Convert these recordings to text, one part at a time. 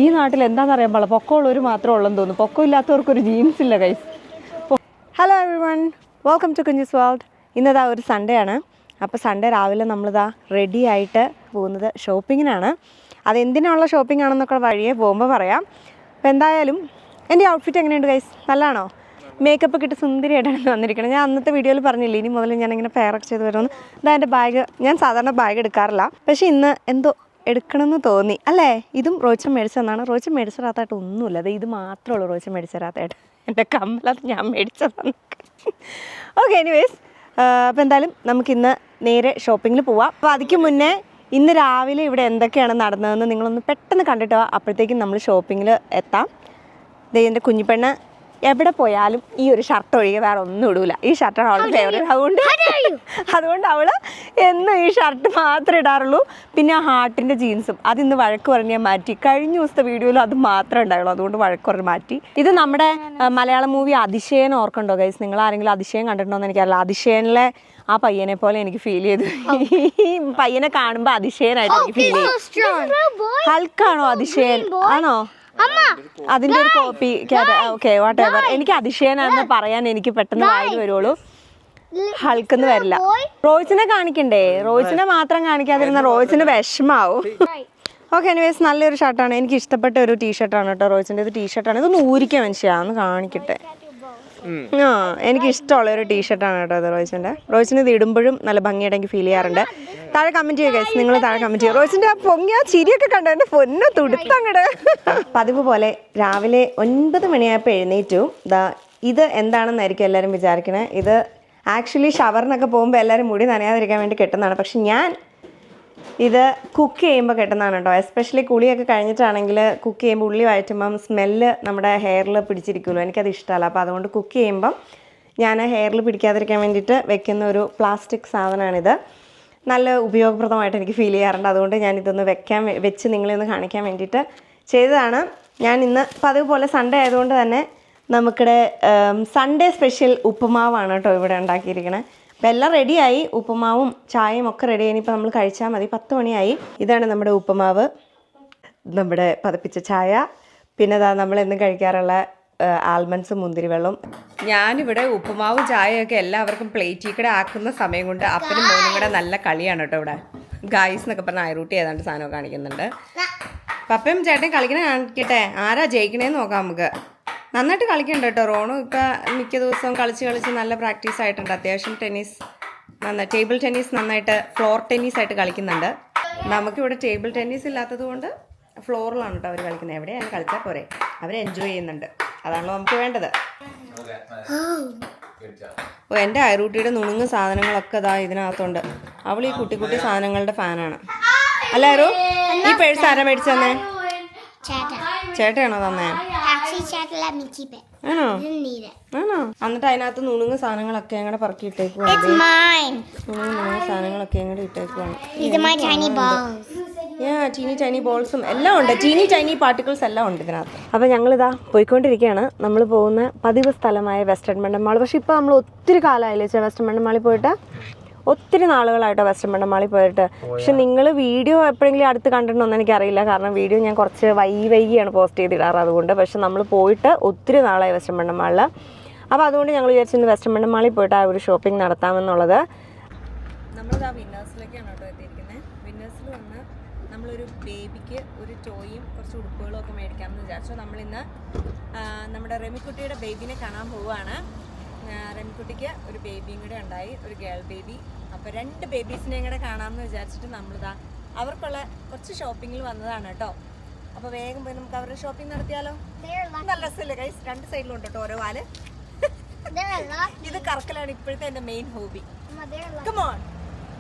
ഈ നാട്ടിൽ എന്താണെന്ന് അറിയാൻ പാടില്ല, പൊക്കമുള്ളവർ മാത്രമേ ഉള്ളെന്ന് തോന്നുന്നു. പൊക്കം ഇല്ലാത്തവർക്കൊരു ജീൻസ് ഇല്ല guys. Hello everyone, welcome to Kunjus world. ഇന്നതാ ഒരു സൺഡേ ആണ്. അപ്പോൾ സൺഡേ രാവിലെ നമ്മളിതാ റെഡി ആയിട്ട് പോകുന്നത് ഷോപ്പിങ്ങിനാണ്. അതെന്തിനുള്ള ഷോപ്പിംഗ് ആണെന്നൊക്കെ വഴിയെ പോകുമ്പോൾ പറയാം. അപ്പോൾ എന്തായാലും എൻ്റെ ഔട്ട്ഫിറ്റ് എങ്ങനെയുണ്ട് ഗൈസ്? നല്ലതാണോ? മേക്കപ്പ് ഒക്കെ ഇട്ട് സുന്ദരിയായിട്ടാണ് വന്നിരിക്കുന്നത്. ഞാൻ അന്നത്തെ വീഡിയോയിൽ പറഞ്ഞില്ല, ഇനി മുതൽ ഞാനിങ്ങനെ ഫെയറൊക്കെ ചെയ്ത് വരുമെന്ന്. ഇതാ എൻ്റെ ബാഗ്. ഞാൻ സാധാരണ ബാഗ് എടുക്കാറില്ല, പക്ഷേ ഇന്ന് എന്തോ എടുക്കണമെന്ന് തോന്നി അല്ലേ. ഇതും റോച്ചൻ മേടിച്ചതെന്നാണ്. റോച്ചൻ മേടിച്ച തരാത്തായിട്ട് ഒന്നുമില്ല. അത് ഇത് മാത്രമേ ഉള്ളൂ റോച്ചൻ മേടിച്ച തരാത്തായിട്ട്. എൻ്റെ കമ്മലത് ഞാൻ മേടിച്ചതാണ്. ഓക്കെ, എനിവേസ്, അപ്പോൾ എന്തായാലും നമുക്കിന്ന് നേരെ ഷോപ്പിങ്ങിൽ പോവാം. അപ്പോൾ അതിക്ക് മുന്നേ ഇന്ന് രാവിലെ ഇവിടെ എന്തൊക്കെയാണ് നടന്നതെന്ന് നിങ്ങളൊന്ന് പെട്ടെന്ന് കണ്ടിട്ട് വാ. അപ്പോഴത്തേക്കും നമ്മൾ ഷോപ്പിങ്ങിൽ എത്താം. എൻ്റെ കുഞ്ഞിപ്പെണ്ണ് എവിടെ പോയാലും ഈ ഒരു ഷർട്ട് ഒഴികെ വേറെ ഒന്നും ഇടൂല. ഈ ഷർട്ടാണ് അവളുടെ ഫേവറേറ്റ്. അതുകൊണ്ട് അവൾ എന്നും ഈ ഷർട്ട് മാത്രമേ ഇടാറുള്ളൂ. പിന്നെ ആ ഹാർട്ടിൻ്റെ ജീൻസും അതിന്ന് വഴക്ക് പറഞ്ഞ് ഞാൻ മാറ്റി. കഴിഞ്ഞ ദിവസത്തെ വീഡിയോയിൽ അത് മാത്രമേ ഉണ്ടായുള്ളൂ, അതുകൊണ്ട് വഴക്ക് പറഞ്ഞ് മാറ്റി. ഇത് നമ്മുടെ മലയാളം മൂവി അതിശയൻ ഓർക്കണ്ടോ ഗൈസ്? നിങ്ങൾ ആരെങ്കിലും അതിശയം കണ്ടിട്ടുണ്ടോ എന്ന് എനിക്കറിയില്ല. അതിശയനിലെ ആ പയ്യനെ പോലെ എനിക്ക് ഫീൽ ചെയ്തു. ഈ പയ്യനെ കാണുമ്പോൾ അതിശയനായിട്ട് എനിക്ക് ഫീൽ ചെയ്യും. ഹൾക്കാണോ അതിശയൻ? ആണോ? അതിന്റെ ഒരു കോപ്പി. Okay, what ever. എനിക്ക് അതിശയനാന്ന് പറയാൻ എനിക്ക് പെട്ടെന്ന് വായിൽ വരുള്ളൂ, ഹൾക്കെന്ന് വരില്ല. റോയ്സിനെ കാണിക്കണ്ടേ? റോയ്സിനെ മാത്രം കാണിക്കാതിരുന്ന റോയ്സിന് വിഷമാവും. ഓക്കെ, എനിവേസ്, നല്ലൊരു ഷർട്ടാണ്. എനിക്ക് ഇഷ്ടപ്പെട്ട ഒരു ടീഷർട്ടാണ് കേട്ടോ. റോയ്സിൻ്റെ ഇത് ടീഷർട്ടാണ്. ഇതൊന്ന് ഊരിക്കാൻ മനുഷ്യാന്ന് കാണിക്കട്ടെ. എനിക്ക് ഇഷ്ടമുള്ള ഒരു ടീഷർട്ടാണ് കേട്ടോ ഇത് റോയ്സിൻ്റെ. റോയ്സിന് ഇത് ഇടുമ്പോഴും നല്ല ഭംഗിയായിട്ട് എനിക്ക് ഫീൽ ചെയ്യാറുണ്ട്. താഴെ കമൻറ്റ് ചെയ്യുക ഗൈസ്, നിങ്ങൾ താഴെ കമൻറ്റ് ചെയ്യുക. റോയ്സിൻ്റെ ആ പൊങ്ങിയ ചിരിയൊക്കെ കണ്ടോ? എൻ്റെ പൊന്നെ തുടുത്തങ്ങട്. പതിവ് പോലെ രാവിലെ 9 മണിയായപ്പോൾ എഴുന്നേറ്റു. ഇത് എന്താണെന്നായിരിക്കും എല്ലാവരും വിചാരിക്കണേ. ഇത് ആക്ച്വലി ഷവറിനൊക്കെ പോകുമ്പോൾ എല്ലാവരും മുടി നനയാതിരിക്കാൻ വേണ്ടി കെട്ടുന്നതാണ്. പക്ഷെ ഞാൻ ഇത് കുക്ക് ചെയ്യുമ്പോൾ കെട്ടുന്നതാണ് കേട്ടോ. എസ്പെഷ്യലി കുളിയൊക്കെ കഴിഞ്ഞിട്ടാണെങ്കിൽ കുക്ക് ചെയ്യുമ്പോൾ ഉള്ളി വഴറ്റുമ്പം സ്മെല്ല് നമ്മുടെ ഹെയറിൽ പിടിച്ചിരിക്കുമല്ലോ. എനിക്കത് ഇഷ്ടമല്ല. അപ്പോൾ അതുകൊണ്ട് കുക്ക് ചെയ്യുമ്പം ഞാൻ ഹെയറിൽ പിടിക്കാതിരിക്കാൻ വേണ്ടിയിട്ട് വെക്കുന്ന ഒരു പ്ലാസ്റ്റിക് സാധനമാണിത്. നല്ല ഉപയോഗപ്രദമായിട്ട് എനിക്ക് ഫീൽ ചെയ്യാറുണ്ട്. അതുകൊണ്ട് ഞാനിതൊന്ന് വെച്ച് നിങ്ങളെ ഒന്ന് കാണിക്കാൻ വേണ്ടിയിട്ട് ചെയ്തതാണ്. ഞാൻ ഇന്ന് പതിവ് പോലെ സൺഡേ ആയതുകൊണ്ട് തന്നെ നമുക്കിടെ സൺഡേ സ്പെഷ്യൽ ഉപ്പുമാവാണ് കേട്ടോ ഇവിടെ ഉണ്ടാക്കിയിരിക്കണേ. അപ്പോൾ എല്ലാം റെഡിയായി. ഉപ്പുമാവും ചായയും ഒക്കെ റെഡിയായി. ഇനിയിപ്പോൾ നമ്മൾ കഴിച്ചാൽ മതി. 10 മണിയായി. ഇതാണ് നമ്മുടെ ഉപ്പുമാവ്, നമ്മുടെ പതപ്പിച്ച ചായ, പിന്നെ നമ്മൾ എന്നും കഴിക്കാറുള്ള ആൽമണ്ട്സും മുന്തിരി വെള്ളം. ഞാനിവിടെ ഉപ്പുമാവും ചായയൊക്കെ എല്ലാവർക്കും പ്ലേറ്റിൽ കൂടെ ആക്കുന്ന സമയം കൊണ്ട് അപ്പനും മോനും കൂടെ നല്ല കളിയാണ് കേട്ടോ ഇവിടെ. ഗായ്സ് എന്നൊക്കെ പറഞ്ഞാൽ ഐറൂട്ടി ഏതാണ്ട് സാധനമൊക്കെ കാണിക്കുന്നുണ്ട്. പപ്പയും ചേട്ടൻ കളിക്കണേ കാണിക്കട്ടെ. ആരാ ജയിക്കണേന്ന് നോക്കാം നമുക്ക്. നന്നായിട്ട് കളിക്കണ്ട കേട്ടോ. റോണും ഇപ്പം മിക്ക ദിവസവും കളിച്ച് നല്ല പ്രാക്ടീസ് ആയിട്ടുണ്ട്. അത്യാവശ്യം ടെന്നീസ് നന്നായി, ടേബിൾ ടെന്നീസ് നന്നായിട്ട്, ഫ്ലോർ ടെന്നീസ് ആയിട്ട് കളിക്കുന്നുണ്ട്. നമുക്കിവിടെ ടേബിൾ ടെന്നീസ് ഇല്ലാത്തത് കൊണ്ട് ഫ്ലോറിലാണ് കേട്ടോ അവർ കളിക്കുന്നത്. എവിടെയാണ് കളിച്ചാൽ പോരെ, അവർ എൻജോയ് ചെയ്യുന്നുണ്ട്. അതാണല്ലോ നമുക്ക് വേണ്ടത്. ഓ, എൻ്റെ ഐറൂട്ടിയുടെ നുണുങ്ങ് സാധനങ്ങളൊക്കെ ഇതാ ഇതിനകത്തുണ്ട്. അവൾ ഈ കുട്ടി കുട്ടി സാധനങ്ങളുടെ ഫാനാണ്. അല്ല ഐറു, ഈ പേഴ്സ് ആരാ മേടിച്ചു തന്നെ? ചേട്ടയാണോ തന്നെ? ആണോ? ആണോ? എന്നിട്ട് അതിനകത്ത് നുണുങ്ങ് സാധനങ്ങളൊക്കെ അങ്ങോട്ട് പറക്കി ഇട്ടേക്കുവാണ്. നുണുങ്ങ് സാധനങ്ങളൊക്കെ അങ്ങോട്ട് ഇട്ടേക്കുവാണ്. ടീനി ടൈനി ബോൾസും എല്ലാം ഉണ്ട്. ടീനി ടൈനി പാർട്ടിക്കിൾസ് എല്ലാം ഉണ്ട് ഇതിനകത്ത്. അപ്പോൾ ഞങ്ങളിതാ പോയിക്കൊണ്ടിരിക്കുകയാണ്. നമ്മൾ പോകുന്ന പതിവ് സ്ഥലമായ വെസ്റ്റേൺ മണ്ടൻ മാൾ. പക്ഷേ ഇപ്പോൾ നമ്മൾ ഒത്തിരി കാലമായില്ലേ വെസ്റ്റേൺ മണ്ടൻ മാളിൽ പോയിട്ട്? ഒത്തിരി നാളുകളായിട്ടോ വെസ്റ്റേൺ മണ്ടൻ മാളിൽ പോയിട്ട്. പക്ഷെ നിങ്ങൾ വീഡിയോ എപ്പോഴെങ്കിലും അടുത്ത് കണ്ടിട്ടുണ്ടോ എനിക്കറിയില്ല. കാരണം വീഡിയോ ഞാൻ കുറച്ച് വൈകിയാണ് പോസ്റ്റ് ചെയ്തിടാറ്, അതുകൊണ്ട്. പക്ഷെ നമ്മൾ പോയിട്ട് ഒത്തിരി നാളായി വെസ്റ്റേൺ മണ്ടൻ മാളിൽ. അപ്പോൾ അതുകൊണ്ട് ഞങ്ങൾ വിചാരിച്ചിരുന്നു വെസ്റ്റേൺ മണ്ടൻ മാളിൽ പോയിട്ട് ആ ഒരു ഷോപ്പിംഗ് നടത്താമെന്നുള്ളത്. നമ്മളിതാ വിന്നേഴ്സിലേക്കാണ് കേട്ടോ എത്തിയിരിക്കുന്നത്. വിന്നേഴ്സിൽ വന്ന് നമ്മളൊരു ബേബിക്ക് ഒരു ടോയും കുറച്ച് ഉടുപ്പുകളും ഒക്കെ മേടിക്കാമെന്ന് വിചാരിച്ചു. നമ്മളിന്ന് നമ്മുടെ റെമിക്കുട്ടിയുടെ ബേബിനെ കാണാൻ പോവുകയാണ്. റെമിക്കുട്ടിക്ക് ഒരു ബേബിയും കൂടെ ഉണ്ടായി, ഒരു ഗേൾ ബേബി. അപ്പോൾ 2 ബേബീസിനെയും കൂടെ കാണാമെന്ന് വിചാരിച്ചിട്ട് നമ്മളിതാ അവർക്കുള്ള കുറച്ച് ഷോപ്പിങ്ങിൽ വന്നതാണ് കേട്ടോ. അപ്പോൾ വേഗം പോയി നമുക്ക് അവരുടെ ഷോപ്പിംഗ് നടത്തിയാലോ? നല്ല രസമല്ലേ ഗൈസ്? 2 സൈഡിലും ഉണ്ട് കേട്ടോ ഓരോ വാല്. ഇത് കറക്കലാണ് ഇപ്പോഴത്തെ എൻ്റെ main hobby. Come on.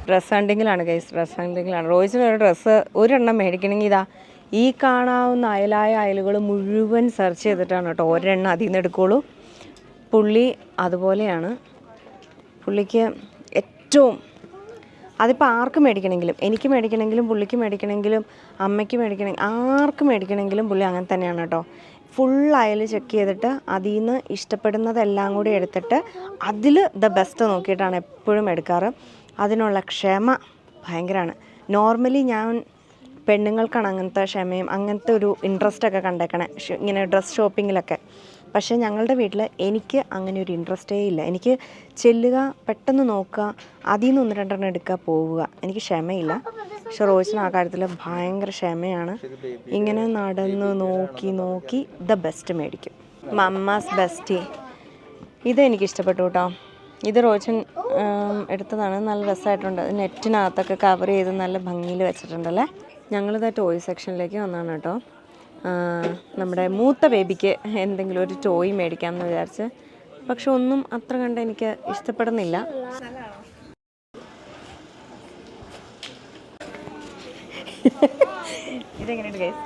Dress ഹണ്ടിങ്ങിലാണ് ഗൈസ്, ഡ്രസ്സ് ഹണ്ടിങ്ങിലാണ്. റോയ്സിന് ഒരു ഡ്രസ്സ് ഒരെണ്ണം മേടിക്കണമെങ്കിൽ ഇതാ ഈ കാണാവുന്ന അയലുകൾ മുഴുവൻ സെർച്ച് ചെയ്തിട്ടാണ് കേട്ടോ ഒരെണ്ണം അതിൽ നിന്ന് എടുക്കുകയുള്ളൂ. പുള്ളി അതുപോലെയാണ്. പുള്ളിക്ക് ഏറ്റവും, അതിപ്പോൾ ആർക്ക് മേടിക്കണമെങ്കിലും, എനിക്ക് മേടിക്കണമെങ്കിലും പുള്ളിക്ക് മേടിക്കണമെങ്കിലും അമ്മയ്ക്ക് മേടിക്കണമെങ്കിൽ ആർക്ക് മേടിക്കണമെങ്കിലും പുള്ളി അങ്ങനെ തന്നെയാണ് കേട്ടോ. ഫുൾ അയൽ ചെക്ക് ചെയ്തിട്ട് അതിൽ നിന്ന് ഇഷ്ടപ്പെടുന്നതെല്ലാം കൂടി എടുത്തിട്ട് അതിൽ ദ ബെസ്റ്റ് നോക്കിയിട്ടാണ് എപ്പോഴും എടുക്കാറ്. അതിനുള്ള ക്ഷമ ഭയങ്കരമാണ്. നോർമലി ഞാൻ പെണ്ണുങ്ങൾക്കാണ് അങ്ങനത്തെ ക്ഷമയും അങ്ങനത്തെ ഒരു ഇൻട്രസ്റ്റൊക്കെ കണ്ടേക്കണേ ഇങ്ങനെ ഡ്രസ് ഷോപ്പിങ്ങിലൊക്കെ. പക്ഷേ ഞങ്ങളുടെ വീട്ടിൽ എനിക്ക് അങ്ങനെ ഒരു ഇൻട്രസ്റ്റേ ഇല്ല. എനിക്ക് ചെല്ലുക, പെട്ടെന്ന് നോക്കുക, അതിൽ നിന്ന് 1-2 എടുക്കുക, പോവുക. എനിക്ക് ക്ഷമയില്ല. പക്ഷെ റോയ്സിന് ആ കാര്യത്തിൽ ഭയങ്കര ക്ഷമയാണ്. ഇങ്ങനെ നടന്ന് നോക്കി നോക്കി ദ ബെസ്റ്റ് മേടിക്കും. Mamma's best. ഇതെനിക്ക് ഇഷ്ടപ്പെട്ടു കേട്ടോ. ഇത് റോയ്സൻ എടുത്തതാണ്. നല്ല രസമായിട്ടുണ്ട്. നെറ്റിനകത്തൊക്കെ കവർ ചെയ്ത് നല്ല ഭംഗിയിൽ വെച്ചിട്ടുണ്ടല്ലേ. ഞങ്ങളിത് ടോയ് സെക്ഷനിലേക്ക് വന്നതാണ് കേട്ടോ. നമ്മുടെ മൂത്ത ബേബിക്ക് എന്തെങ്കിലും ഒരു ടോയ് മേടിക്കാമെന്ന് വിചാരിച്ച്. പക്ഷെ ഒന്നും അത്ര കണ്ട് എനിക്ക് ഇഷ്ടപ്പെടുന്നില്ല. ഇതെങ്ങനെയുണ്ട് ഗൈസ്?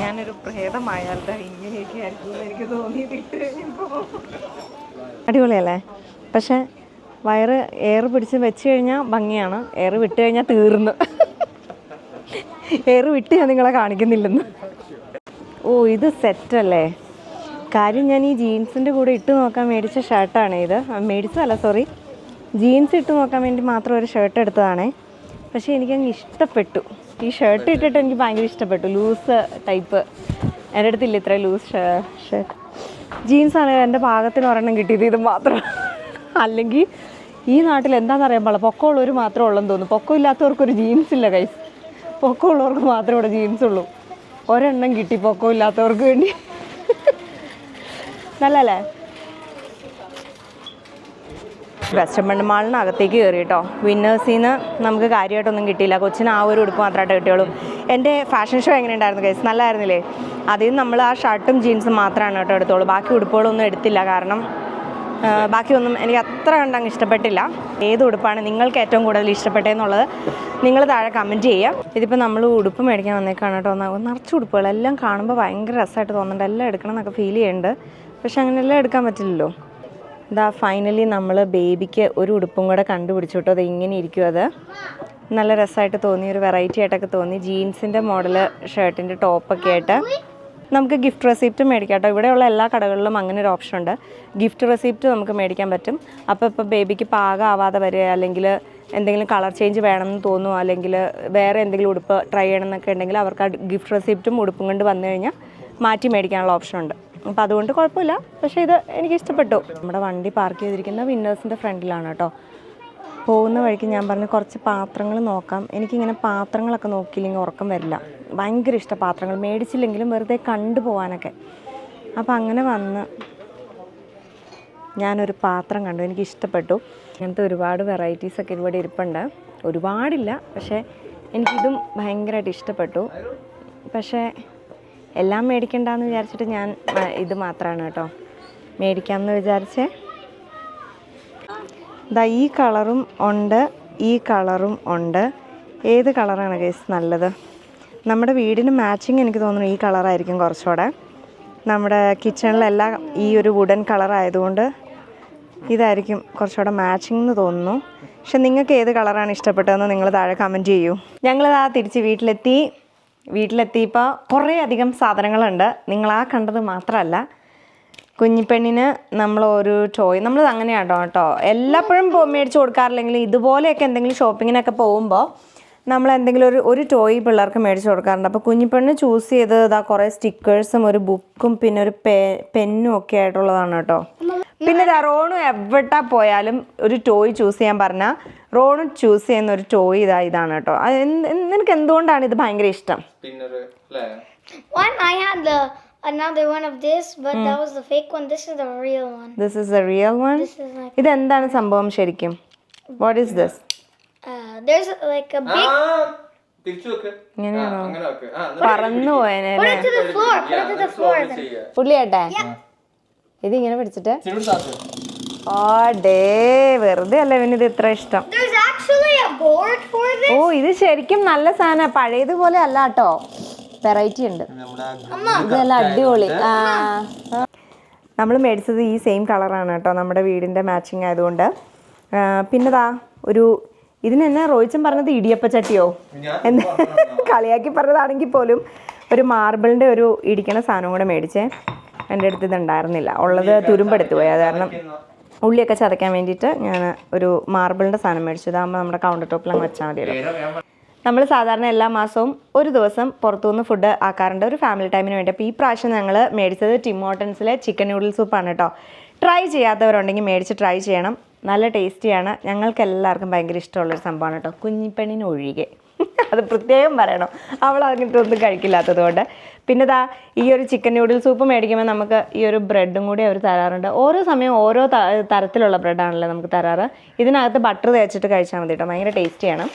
ഞാനൊരു പ്രേതമായാലോ ഇങ്ങനെയൊക്കെ ആയിരിക്കും എനിക്ക് തോന്നിയിട്ട്. അടിപൊളിയല്ലേ? പക്ഷെ വയറ് എയർ പിടിച്ച് വെച്ച് കഴിഞ്ഞാൽ ഭംഗിയാണ്, എയർ വിട്ട് കഴിഞ്ഞാൽ തീർന്നു. എയർ വിട്ട് ഞാൻ നിങ്ങളെ കാണിക്കുന്നില്ലെന്ന്. ഓ, ഇത് സെറ്റല്ലേ? കാര്യം ഞാൻ ഈ ജീൻസിൻ്റെ കൂടെ ഇട്ട് നോക്കാൻ മേടിച്ച ഷർട്ടാണ് ഇത്. മേടിച്ചതല്ല, സോറി, ജീൻസ് ഇട്ട് നോക്കാൻ വേണ്ടി മാത്രം ഒരു ഷർട്ട് എടുത്തതാണേ. പക്ഷേ എനിക്കങ്ങ് ഇഷ്ടപ്പെട്ടു. ഈ ഷർട്ട് ഇട്ടിട്ട് എനിക്ക് ഭയങ്കര ഇഷ്ടപ്പെട്ടു. ലൂസ് ടൈപ്പ് എൻ്റെ അടുത്തില്ല ഇത്ര ലൂസ് ഷർട്ട്. ജീൻസാണ് എൻ്റെ പാകത്തിന് ഒരെണ്ണം കിട്ടിയത്, ഇത് മാത്രം. അല്ലെങ്കിൽ ഈ നാട്ടിൽ എന്താണെന്ന് അറിയാൻ പാടില്ല, പൊക്കമുള്ളവർ മാത്രമേ ഉള്ളെന്ന് തോന്നുന്നു. പൊക്കം ഇല്ലാത്തവർക്കൊരു ജീൻസ് ഇല്ല കൈസ്. പൊക്കമുള്ളവർക്ക് മാത്രമേ ഇവിടെ ജീൻസ് ഉള്ളൂ. ഒരെണ്ണം കിട്ടി പൊക്കം ഇല്ലാത്തവർക്ക് വേണ്ടി. നല്ലല്ലേ? വെസ്റ്റേൺ ബണ്ട് മാളിനകത്തേക്ക് കയറി കേട്ടോ. വിന്നേഴ്സിൽ നിന്ന് നമുക്ക് കാര്യമായിട്ടൊന്നും കിട്ടിയില്ല. കൊച്ചിന് ആ ഒരു ഉടുപ്പ് മാത്രമായിട്ട് കിട്ടിയുള്ളൂ. എൻ്റെ ഫാഷൻ ഷോ എങ്ങനെ ഉണ്ടായിരുന്നു ഗൈസ്? നല്ലതായിരുന്നില്ലേ? അതിൽ നിന്ന് നമ്മൾ ആ ഷർട്ടും ജീൻസും മാത്രമാണ് കേട്ടോ എടുത്തോളൂ. ബാക്കി ഉടുപ്പുകളൊന്നും എടുത്തില്ല. കാരണം ബാക്കിയൊന്നും എനിക്ക് അത്ര കണ്ടങ്ങ് ഇഷ്ടപ്പെട്ടില്ല. ഏത് ഉടുപ്പാണ് നിങ്ങൾക്ക് ഏറ്റവും കൂടുതൽ ഇഷ്ടപ്പെട്ടതെന്നുള്ളത് നിങ്ങൾ താഴെ കമൻറ്റ് ചെയ്യുക. ഇതിപ്പോൾ നമ്മൾ ഉടുപ്പ് മേടിക്കാൻ വന്നേക്കാണ് കേട്ടോ. നിറച്ച് ഉടുപ്പുകൾ എല്ലാം കാണുമ്പോൾ ഭയങ്കര രസമായിട്ട് തോന്നുന്നുണ്ട്. എല്ലാം എടുക്കണം എന്നൊക്കെ ഫീൽ ചെയ്യുന്നുണ്ട്. പക്ഷെ അങ്ങനെയെല്ലാം എടുക്കാൻ പറ്റില്ലല്ലോ. ഇതാ ഫൈനലി നമ്മൾ ബേബിക്ക് ഒരു ഉടുപ്പും കൂടെ കണ്ടുപിടിച്ചു കേട്ടോ. അത് ഇങ്ങനെ ഇരിക്കും. അത് നല്ല രസമായിട്ട് തോന്നി, ഒരു വെറൈറ്റി ആയിട്ടൊക്കെ തോന്നി. ജീൻസിൻ്റെ മോഡല് ഷർട്ടിൻ്റെ ടോപ്പൊക്കെ ആയിട്ട് നമുക്ക് ഗിഫ്റ്റ് റെസിപ്റ്റ് മേടിക്കാം കേട്ടോ. ഇവിടെയുള്ള എല്ലാ കടകളിലും അങ്ങനെ ഒരു ഓപ്ഷൻ ഉണ്ട്. ഗിഫ്റ്റ് റെസിപ്റ്റ് നമുക്ക് മേടിക്കാൻ പറ്റും. അപ്പോൾ ഇപ്പോൾ ബേബിക്ക് പാകമാവാതെ വരിക, അല്ലെങ്കിൽ എന്തെങ്കിലും കളർ ചേഞ്ച് വേണമെന്ന് തോന്നുമോ, അല്ലെങ്കിൽ വേറെ എന്തെങ്കിലും ഉടുപ്പ് ട്രൈ ചെയ്യണമെന്നൊക്കെ ഉണ്ടെങ്കിൽ അവർക്ക് ആ ഗിഫ്റ്റ് റെസിപ്റ്റും ഉടുപ്പും കൊണ്ട് വന്നു കഴിഞ്ഞാൽ മാറ്റി മേടിക്കാനുള്ള ഓപ്ഷൻ ഉണ്ട്. അപ്പോൾ അതുകൊണ്ട് കുഴപ്പമില്ല. പക്ഷേ ഇത് എനിക്ക് ഇഷ്ടപ്പെട്ടു. നമ്മുടെ വണ്ടി പാർക്ക് ചെയ്തിരിക്കുന്ന വിന്നേഴ്സിൻ്റെ ഫ്രണ്ടിലാണ് കേട്ടോ. പോകുന്ന വഴിക്ക് ഞാൻ പറഞ്ഞു കുറച്ച് പാത്രങ്ങൾ നോക്കാം. എനിക്കിങ്ങനെ പാത്രങ്ങളൊക്കെ നോക്കിയില്ലെങ്കിൽ ഉറക്കം വരില്ല. ഭയങ്കര ഇഷ്ടം പാത്രങ്ങൾ. മേടിച്ചില്ലെങ്കിലും വെറുതെ കണ്ടു പോകാനൊക്കെ. അപ്പോൾ അങ്ങനെ വന്ന് ഞാനൊരു പാത്രം കണ്ടു, എനിക്ക് ഇഷ്ടപ്പെട്ടു. അങ്ങനത്തെ ഒരുപാട് വെറൈറ്റീസൊക്കെ ഇവിടെ ഇരിപ്പുണ്ട്. ഒരുപാടില്ല, പക്ഷേ എനിക്കിതും ഭയങ്കരമായിട്ട് ഇഷ്ടപ്പെട്ടു. പക്ഷേ എല്ലാം മേടിക്കണ്ടെന്ന് വിചാരിച്ചിട്ട് ഞാൻ ഇത് മാത്രമാണ് കേട്ടോ മേടിക്കാമെന്ന് വിചാരിച്ചേ. ഇതാ ഈ കളറും ഉണ്ട്, ഈ കളറും ഉണ്ട്. ഏത് കളറാണ് ഗൈസ് നല്ലത്? നമ്മുടെ വീടിന് മാച്ചിങ് എനിക്ക് തോന്നുന്നു ഈ കളറായിരിക്കും കുറച്ചുകൂടെ. നമ്മുടെ കിച്ചണിലെല്ലാം ഈ ഒരു വുഡൻ കളറായതുകൊണ്ട് ഇതായിരിക്കും കുറച്ചുകൂടെ മാച്ചിങ് എന്ന് തോന്നുന്നു. പക്ഷെ നിങ്ങൾക്ക് ഏത് കളറാണ് ഇഷ്ടപ്പെട്ടതെന്ന് നിങ്ങൾ താഴെ കമൻറ്റ് ചെയ്യൂ. ഞങ്ങളിതാ തിരിച്ച് വീട്ടിലെത്തിയപ്പോൾ കുറേ അധികം സാധനങ്ങളുണ്ട്. നിങ്ങളാ കണ്ടത് മാത്രമല്ല, കുഞ്ഞിപ്പെണ്ണിന് നമ്മൾ ഒരു ടോയ്, നമ്മൾ അങ്ങനെയാണോ കേട്ടോ, എല്ലാപ്പോഴും മേടിച്ച് കൊടുക്കാറില്ലെങ്കിലും ഇതുപോലെയൊക്കെ എന്തെങ്കിലും ഷോപ്പിങ്ങിനൊക്കെ പോകുമ്പോൾ നമ്മൾ എന്തെങ്കിലും ഒരു ടോയ് പിള്ളേർക്ക് മേടിച്ച് കൊടുക്കാറുണ്ട്. അപ്പോൾ കുഞ്ഞിപ്പെണ്ണ് ചൂസ് ചെയ്ത് ഇതാ കുറേ സ്റ്റിക്കേഴ്സും ഒരു ബുക്കും പിന്നെ ഒരു പെന്നും ഒക്കെ ആയിട്ടുള്ളതാണ് കേട്ടോ. പിന്നെ റോണു എവിടെ പോയാലും ഒരു ടോയ് ചൂസ് ചെയ്യാൻ പറഞ്ഞാൽ റോണു ചൂസ് ചെയ്യുന്ന ഒരു ടോയ് ഇതാണ് കേട്ടോ. നിനക്ക് എന്തുകൊണ്ടാണ് ഇത് ഭയങ്കര ഇഷ്ടം? Another one of this, but that was the fake one. This is the real one. This is the real one? ഇത് എന്താണ് സംഭവം ശരിക്കും? What is this? There's like a big... പറന്നു പോയനെ. Put it to the floor. Put it to the floor. പുള്ളിയേട്ടെ ഇതിങ്ങനെ പിടിച്ചിട്ട് വെറുതെ അല്ല ഇവനിത് ഇത്ര ഇഷ്ടം. There's actually a board for this. ഓ, ഇത് ശരിക്കും നല്ല സാധനം. പഴയതുപോലെ അല്ല കേട്ടോ, വെറൈറ്റി ഉണ്ട്. ഇതെല്ലാം അടിപൊളി. നമ്മൾ മേടിച്ചത് ഈ സെയിം കളറാണ് കേട്ടോ, നമ്മുടെ വീടിൻ്റെ മാച്ചിങ് ആയതുകൊണ്ട്. പിന്നെതാ ഇതിനെന്നെ റോയിച്ചൻ പറഞ്ഞത് ഇടിയപ്പച്ചട്ടിയോ എന്ന് കളിയാക്കി പറഞ്ഞതാണെങ്കിൽ പോലും ഒരു മാർബിളിൻ്റെ ഒരു ഇടിക്കണ സാധനം കൂടെ മേടിച്ചേ. എൻ്റെ അടുത്ത് ഇതുണ്ടായിരുന്നില്ല, ഉള്ളത് തുരുമ്പെടുത്ത് പോയി. അത് കാരണം ഉള്ളിയൊക്കെ ചതയ്ക്കാൻ വേണ്ടിയിട്ട് ഞാൻ ഒരു മാർബിളിൻ്റെ സാധനം മേടിച്ചു. ഇതാകുമ്പോൾ നമ്മുടെ കൗണ്ടർ ടോപ്പിൽ അങ്ങ് വെച്ചാൽ മതിയല്ലോ. നമ്മൾ സാധാരണ എല്ലാ മാസവും ഒരു ദിവസം പുറത്തുനിന്ന് ഫുഡ് ആക്കാറുണ്ട് ഒരു ഫാമിലി ടൈമിന് വേണ്ടി. അപ്പോൾ ഈ പ്രാവശ്യം ഞങ്ങൾ മേടിച്ചത് ടിം ഹോട്ടൻസിലെ ചിക്കൻ നൂഡിൽ സൂപ്പാണ് കേട്ടോ. ട്രൈ ചെയ്യാത്തവരുണ്ടെങ്കിൽ മേടിച്ച് ട്രൈ ചെയ്യണം. നല്ല ടേസ്റ്റിയാണ്. ഞങ്ങൾക്ക് എല്ലാവർക്കും ഭയങ്കര ഇഷ്ടമുള്ളൊരു സംഭവമാണ് കേട്ടോ, കുഞ്ഞിപ്പെണ്ണിന് ഒഴികെ. അത് പ്രത്യേകം പറയണം, അവൾ അങ്ങനത്തൊന്നും കഴിക്കില്ലാത്തത് കൊണ്ട്. പിന്നെ ഈ ഒരു ചിക്കൻ നൂഡിൽ സൂപ്പ് മേടിക്കുമ്പോൾ നമുക്ക് ഈ ഒരു ബ്രെഡും കൂടി അവർ തരാറുണ്ട്. ഓരോ സമയം ഓരോ തരത്തിലുള്ള ബ്രെഡാണല്ലോ നമുക്ക് തരാറ്. ഇതിനകത്ത് ബട്ടർ തേച്ചിട്ട് കഴിച്ചാൽ മതി കേട്ടോ, ഭയങ്കര ടേസ്റ്റിയാണ്.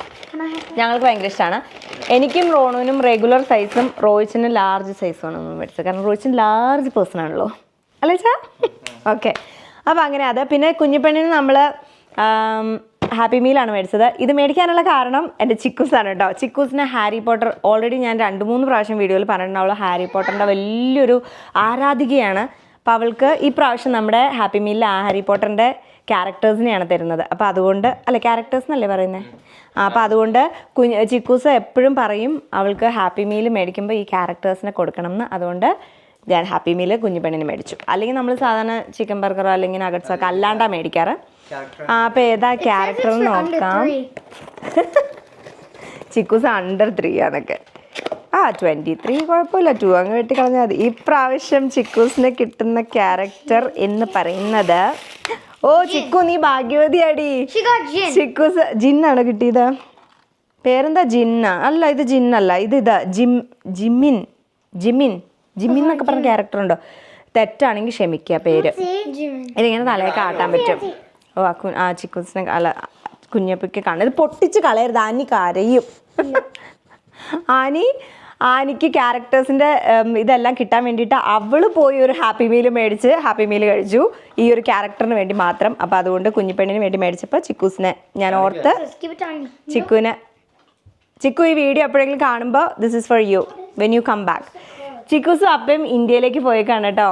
ഞങ്ങൾക്ക് ഭയങ്കര ഇഷ്ടമാണ്. എനിക്കും റോണുവിനും റെഗുലർ സൈസും റോയിച്ചിന് ലാർജ് സൈസുമാണ് നമ്മൾ മേടിച്ചത്. കാരണം റോയിച്ചിന് ലാർജ് പേഴ്സൺ ആണല്ലോ അല്ലേ ചാ? ഓക്കെ, അപ്പോൾ അങ്ങനെ അത്. പിന്നെ കുഞ്ഞിപ്പെണ്ണിന് നമ്മൾ ഹാപ്പി മീലാണ് മേടിച്ചത്. ഇത് മേടിക്കാനുള്ള കാരണം എൻ്റെ ചിക്കൂസാണ് കേട്ടോ. ചിക്കൂസിന് ഹാരി പോട്ടർ ഓൾറെഡി ഞാൻ 2-3 പ്രാവശ്യം വീഡിയോയിൽ പറഞ്ഞിട്ടുണ്ട്. അവൾ ഹാരി പോട്ടറിൻ്റെ വലിയൊരു ആരാധികയാണ്. അപ്പോൾ അവൾക്ക് ഈ പ്രാവശ്യം നമ്മുടെ ഹാപ്പി മീലിൽ ഹാരി പോട്ടറിൻ്റെ ക്യാരക്ടേഴ്സിനെയാണ് തരുന്നത്. അപ്പോൾ അതുകൊണ്ട് ക്യാരക്ടേഴ്സ് എന്നല്ലേ പറയുന്നത്? അപ്പോൾ അതുകൊണ്ട് ചിക്കൂസ് എപ്പോഴും പറയും അവൾക്ക് ഹാപ്പി മീൽ മേടിക്കുമ്പോൾ ഈ ക്യാരക്ടേഴ്സിനെ കൊടുക്കണം എന്ന്. അതുകൊണ്ട് ഞാൻ ഹാപ്പി മീൽ കുഞ്ഞിപ്പെണ്ണിന് മേടിച്ചു. അല്ലെങ്കിൽ നമ്മൾ സാധാരണ ചിക്കൻ ബർഗറോ അല്ലെങ്കിൽ നഗറ്റ്സൊക്കെ അല്ലാണ്ടാണ് മേടിക്കാറ്. അപ്പോൾ ഏതാ ക്യാരക്ടർ നോക്കാം. ചിക്കൂസ് അണ്ടർ 3 ആണൊക്കെ. 23 കുഴപ്പമില്ല, 2 അങ്ങ് വെട്ടിക്കളഞ്ഞാൽ മതി. ഈ പ്രാവശ്യം ചിക്കൂസിന് കിട്ടുന്ന ക്യാരക്ടർ എന്ന് പറയുന്നത്, ഓ ചിക്കു നീ ഭാഗ്യവതിയാടി. ചിക്കൂസ് ജിന്നാണ് കിട്ടിയത്. പേരെന്താ? ജിന്ന അല്ല, ഇത് ജിന്നല്ല, ഇത് ജിമിൻ എന്നൊക്കെ പറഞ്ഞ ക്യാരക്ടർ ഉണ്ടോ? തെറ്റാണെങ്കിൽ ക്ഷമിക്കുക പേര്. ഇതിങ്ങനെ തലയൊക്കെ ആട്ടാൻ പറ്റും. ഓ ചിക്കൂസിനെ അല്ല കുഞ്ഞപ്പിക്ക് കാണും. ഇത് പൊട്ടിച്ച് കളയരുത്, ആനി കരയും. ആനിക്ക് ക്യാരക്ടേഴ്സിൻ്റെ ഇതെല്ലാം കിട്ടാൻ വേണ്ടിയിട്ട് അവൾ പോയി ഒരു ഹാപ്പി മീൽ മേടിച്ച് ഹാപ്പി മീൽ കഴിച്ചു ഈ ഒരു ക്യാരക്ടറിന് വേണ്ടി മാത്രം. അപ്പോൾ അതുകൊണ്ട് കുഞ്ഞിപ്പെണ്ണിന് വേണ്ടി മേടിച്ചപ്പോൾ ചിക്കൂസിനെ ഞാൻ ഓർത്ത് ചിക്കു ഈ വീഡിയോ എപ്പോഴെങ്കിലും കാണുമ്പോൾ this is for you when you come back. Chikkus അപ്പം ഇന്ത്യയിലേക്ക് പോയേക്കാണ് കേട്ടോ.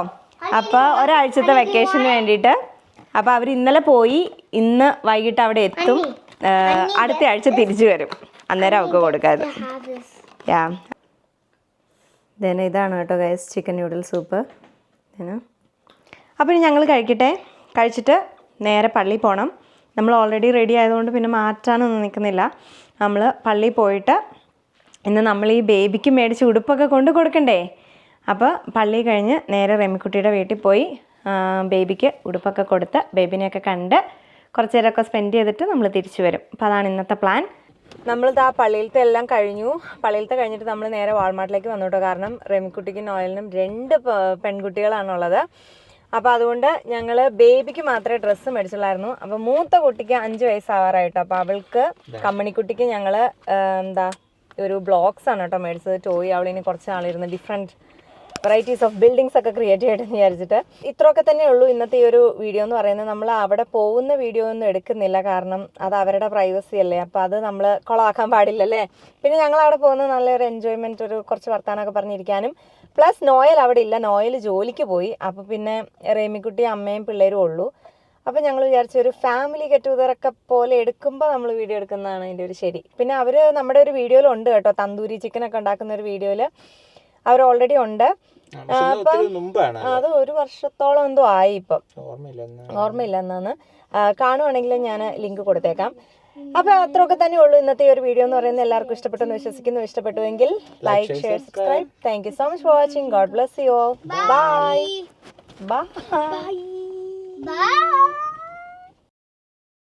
അപ്പോൾ ഒരാഴ്ചത്തെ വെക്കേഷന് വേണ്ടിയിട്ട്. അപ്പോൾ അവർ ഇന്നലെ പോയി, ഇന്ന് വൈകിട്ട് അവിടെ എത്തും. അടുത്ത ആഴ്ച തിരിച്ചു വരും. അന്നേരം അവൾക്ക് കൊടുക്കാത്. ഇതാണ് കേട്ടോ ഗൈസ് ചിക്കൻ നൂഡിൽ സൂപ്പ്. അപ്പോൾ ഞങ്ങൾ കഴിച്ചിട്ട് നേരെ പള്ളിയിൽ പോകണം. നമ്മൾ ഓൾറെഡി റെഡി ആയതുകൊണ്ട് പിന്നെ മാറ്റാനൊന്നും നിൽക്കുന്നില്ല. നമ്മൾ പള്ളിയിൽ പോയിട്ട് ഇന്ന് നമ്മൾ ഈ ബേബിക്ക് മേടിച്ച് ഉടുപ്പൊക്കെ കൊണ്ട് കൊടുക്കണ്ടേ. അപ്പോൾ പള്ളി കഴിഞ്ഞ് നേരെ റെമിക്കുട്ടിയുടെ വീട്ടിൽ പോയി ബേബിക്ക് ഉടുപ്പൊക്കെ കൊടുത്ത് ബേബിനെയൊക്കെ കണ്ട് കുറച്ച് നേരമൊക്കെ സ്പെൻഡ് ചെയ്തിട്ട് നമ്മൾ തിരിച്ചു വരും. അപ്പോൾ അതാണ് ഇന്നത്തെ പ്ലാൻ. നമ്മളിത് പള്ളിയിലത്തെ എല്ലാം പള്ളിയിലത്തെ കഴിഞ്ഞിട്ട് നമ്മൾ നേരെ വാൾമാർട്ടിലേക്ക് വന്നു കേട്ടോ. കാരണം റെമിക്കുട്ടിക്കും നോയലിനും 2 പെൺകുട്ടികളാണുള്ളത്. അപ്പോൾ അതുകൊണ്ട് ഞങ്ങൾ ബേബിക്ക് മാത്രമേ ഡ്രസ്സ് മേടിച്ചുള്ളായിരുന്നു. അപ്പോൾ മൂത്ത കുട്ടിക്ക് 5 വയസ്സാവാറായിട്ടോ. അപ്പോൾ അവൾക്ക് കമ്മണിക്കുട്ടിക്ക് ഞങ്ങൾ ഒരു ബ്ലോക്സ് ആണ് കേട്ടോ മേടിച്ചത്, ടോയ്. അവളിനി കുറച്ച് നാളിരുന്ന് ഡിഫറെൻറ്റ് വെറൈറ്റീസ് ഓഫ് ബിൽഡിങ്സ് ഒക്കെ ക്രിയേറ്റ് ചെയ്യട്ടെന്ന് വിചാരിച്ചിട്ട്. ഇത്രയൊക്കെ തന്നെ ഉള്ളൂ ഇന്നത്തെ ഈ ഒരു വീഡിയോ എന്ന് പറയുന്നത്. നമ്മൾ അവിടെ പോകുന്ന വീഡിയോ ഒന്നും എടുക്കുന്നില്ല, കാരണം അത് അവരുടെ പ്രൈവസി അല്ലേ. അപ്പോൾ അത് നമ്മൾ കൊളാക്കാൻ പാടില്ലല്ലേ. പിന്നെ ഞങ്ങൾ അവിടെ പോകുന്നത് നല്ലൊരു എൻജോയ്മെൻറ്റ്, ഒരു കുറച്ച് വർത്താനമൊക്കെ പറഞ്ഞിരിക്കാനും. പ്ലസ് നോയൽ അവിടെ ഇല്ല, നോയൽ ജോലിക്ക് പോയി. അപ്പോൾ പിന്നെ റേമിക്കുട്ടിയും അമ്മയും പിള്ളേരും ഉള്ളൂ. അപ്പോൾ ഞങ്ങൾ വിചാരിച്ച ഒരു ഫാമിലി ഗെറ്റ് ടുഗദറൊക്കെ പോലെ എടുക്കുമ്പോൾ നമ്മൾ വീഡിയോ എടുക്കുന്നതാണ് അതിൻ്റെ ഒരു ശരി. പിന്നെ അവർ നമ്മുടെ ഒരു വീഡിയോയിലുണ്ട് കേട്ടോ, തന്തൂരി ചിക്കനൊക്കെ ഉണ്ടാക്കുന്ന ഒരു വീഡിയോയിൽ അവർ ഓൾറെഡി ഉണ്ട്. അപ്പം അത് 1 വർഷത്തോളം എന്തോ ആയി, ഇപ്പം ഓർമ്മയില്ല എന്നാണ്. കാണുവാണെങ്കിൽ ഞാൻ ലിങ്ക് കൊടുത്തേക്കാം. അപ്പോൾ അത്രയൊക്കെ തന്നെ ഉള്ളൂ ഇന്നത്തെ ഒരു വീഡിയോ എന്ന് പറയുന്നത്. എല്ലാവർക്കും ഇഷ്ടപ്പെട്ടെന്ന് വിശ്വസിക്കുന്നു. ഇഷ്ടപ്പെട്ടുവെങ്കിൽ like, share, subscribe. Thank you so much for watching. God bless you all. By.